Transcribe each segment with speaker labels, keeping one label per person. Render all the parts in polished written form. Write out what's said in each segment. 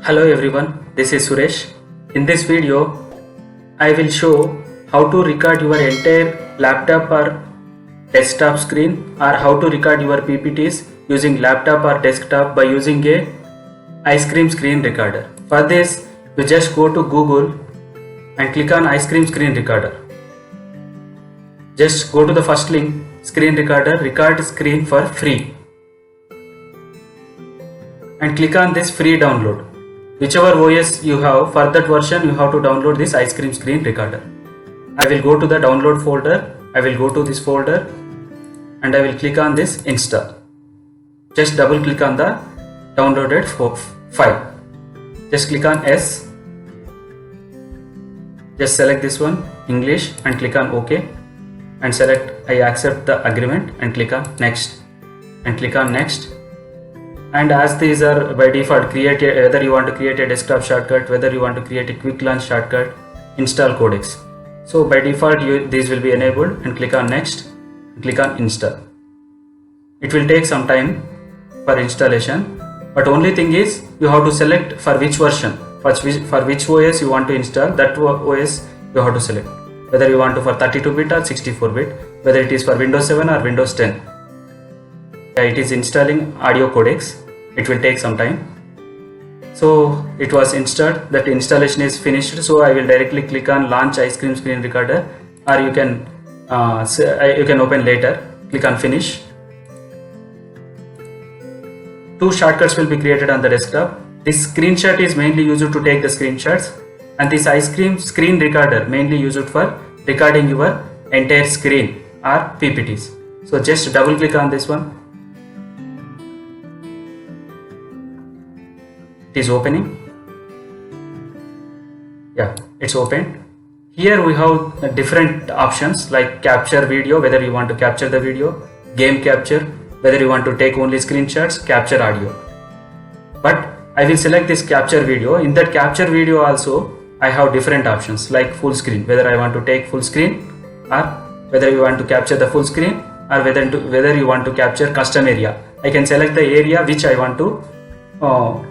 Speaker 1: Hello everyone, this is Suresh. In this video, I will show how to record your entire laptop or desktop screen, or how to record your PPTs using laptop or desktop by using a ice cream screen recorder. For this, you just go to Google and click on ice cream screen recorder. Just go to the first link, screen recorder, record screen for free, and click on this free download. Whichever OS you have, for that version you have to download this ice cream screen recorder. I will go to the download folder. I will go to this folder and I will click on this install. Just double click on the downloaded file. Just click on S. Just select this one, English, and click on OK, and select I accept the agreement and click on next, and click on next. And as these are by default created, whether you want to create a desktop shortcut, whether you want to create a quick launch shortcut, install codecs. So by default these will be enabled, and click on next, and click on install. It will take some time for installation, but only thing is you have to select for which version, for which OS you want to install. That OS you have to select, whether you want to for 32-bit or 64-bit, whether it is for Windows 7 or Windows 10. It is installing audio codecs. It will take some time. So it was installed. That installation is finished. So I will directly click on launch ice cream screen recorder, or you can open later. Click on finish. Two shortcuts will be created on the desktop. This screenshot is mainly used to take the screenshots, and this ice cream screen recorder mainly used for recording your entire screen or PPTs. So just double click on this one. It is opening. Yeah, it's opened. Here we have different options like capture video, whether you want to capture the video, game capture, whether you want to take only screenshots, capture audio. But I will select this capture video. In that capture video also I have different options like full screen, whether I want to take full screen, or whether you want to capture the full screen, or whether you want to capture custom area. I can select the area which I want to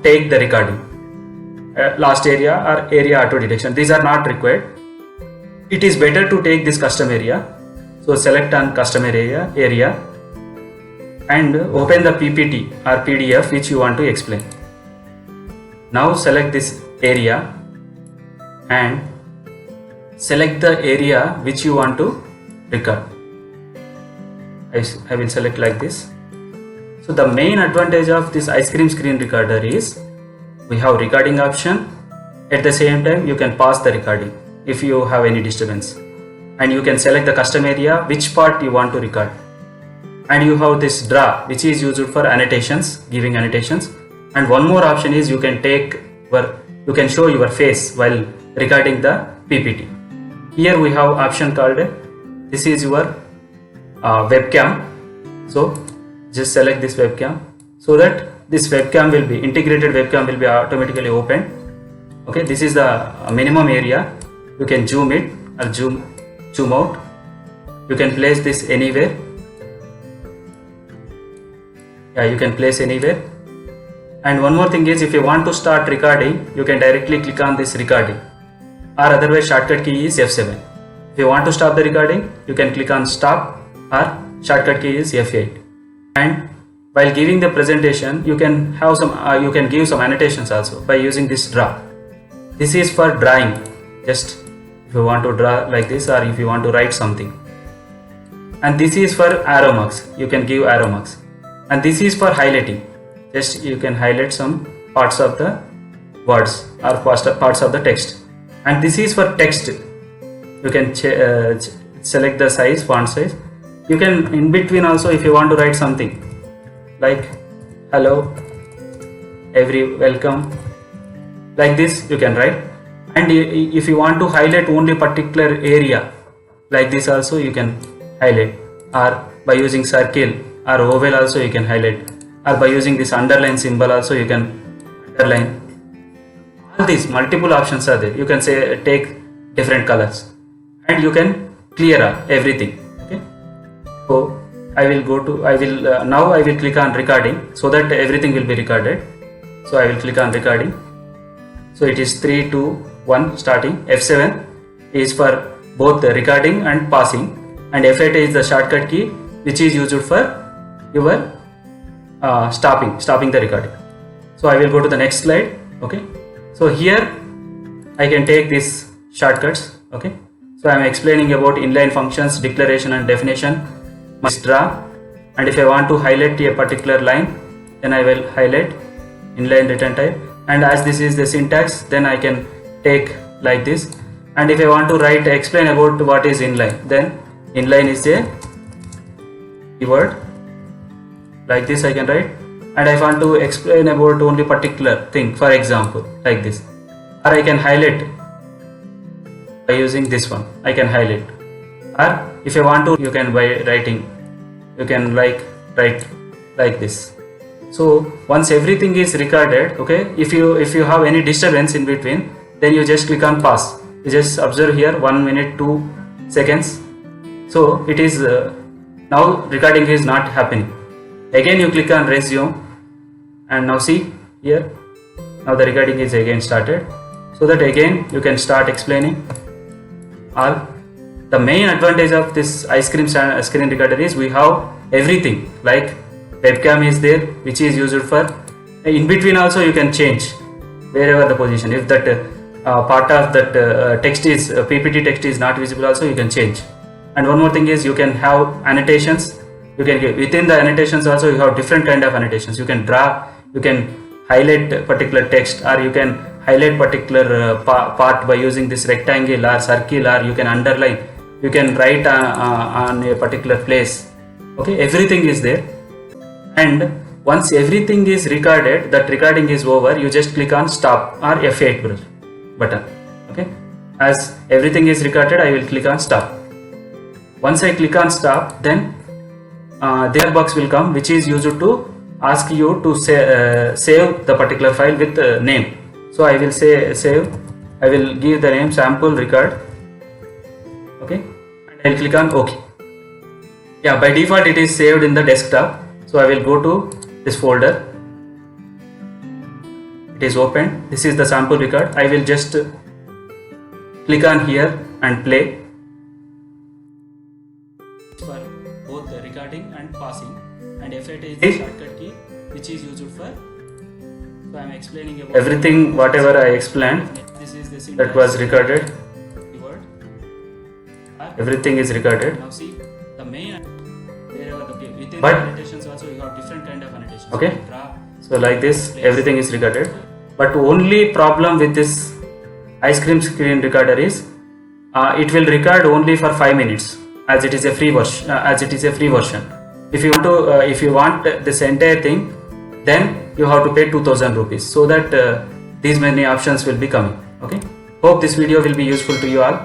Speaker 1: take the recording, last area or area auto detection. These are not required. It is better to take this custom area. So select on custom area and open the PPT or PDF which you want to explain. Now select this area and select the area which you want to record. I will select like this. So the main advantage of this ice cream screen recorder is we have recording option. At the same time you can pause the recording if you have any disturbance, and you can select the custom area which part you want to record, and you have this draw which is used for annotations, giving annotations. And one more option is you can show your face while recording the PPT. Here we have option called this is your webcam. So just select this webcam, so that this webcam will be integrated, webcam will be automatically opened. Okay, this is the minimum area. You can zoom it or zoom out. You can place this anywhere. Yeah, you can place anywhere. And one more thing is, if you want to start recording, you can directly click on this recording, or otherwise shortcut key is F7. If you want to stop the recording, you can click on stop, or shortcut key is F8. And while giving the presentation, you can have you can give some annotations also by using this draw. This is for drawing. Just if you want to draw like this, or if you want to write something. And this is for arrow marks. You can give arrow marks. And this is for highlighting. Just you can highlight some parts of the words or parts of the text. And this is for text. You can select the size, font size. You can in between also, if you want to write something like hello, welcome, like this you can write. And if you want to highlight only particular area, like this also you can highlight, or by using circle or oval also you can highlight, or by using this underline symbol also you can underline. All these multiple options are there. You can say take different colors, and you can clear everything. Okay, so now I will click on recording, so that everything will be recorded. So I will click on recording, So it is 3, 2, 1 starting. F7 is for both the recording and pausing, and F8 is the shortcut key which is used for your stopping the recording. So I will go to the next slide. Okay, so here I can take these shortcuts. Okay, so I am explaining about inline functions, declaration and definition, must draw, and if I want to highlight a particular line, then I will highlight inline return type, and as this is the syntax, then I can take like this. And if I want to explain about what is inline, then inline is a keyword like this I can write, and I want to explain about only particular thing, for example like this, or I can highlight by using this one. I can highlight, or if I want to, you can by writing, you can write like this. So once everything is recorded, okay, if you have any disturbance in between, then you just click on pause. You just observe here 1 minute 2 seconds. So it is now recording is not happening. Again you click on resume, and now see here, now the recording is again started, so that again you can start explaining all. The main advantage of this ice cream screen recorder is we have everything, like webcam is there which is used for, in between also you can change wherever the position, if that part of that text is PPT text is not visible, also you can change. And one more thing is you can have annotations. You can get within the annotations also, you have different kind of annotations. You can draw, you can highlight particular text, or you can highlight particular part by using this rectangle or circle, or you can underline, you can write on a particular place. Okay, everything is there. And once everything is recorded, that recording is over, you just click on stop or F8 button. Okay, as everything is recorded, I will click on stop. Once I click on stop, then the box will come which is used to ask you to save the particular file with name. So I will say save, I will give the name sample record. Okay, and I will click on OK. Yeah, by default it is saved in the desktop. So I will go to this folder. It is opened. This is the sample record. I will just click on here and play. For both the recording and pausing, and F8 is the shortcut key which is used for. So I am explaining about everything, whatever I explained. This is the syntax that was recorded. Keyword. Everything is recorded. Now see the main. Within the annotations also you have different kind of annotations. Okay. So like this, everything is recorded. But only problem with this ice cream screen recorder is it will record only for 5 minutes, as it is a free version. If you want this entire thing, then you have to pay 2000 rupees, so that these many options will be coming. Okay, hope this video will be useful to you all.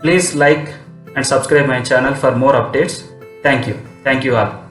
Speaker 1: Please like and subscribe my channel for more updates. Thank you all.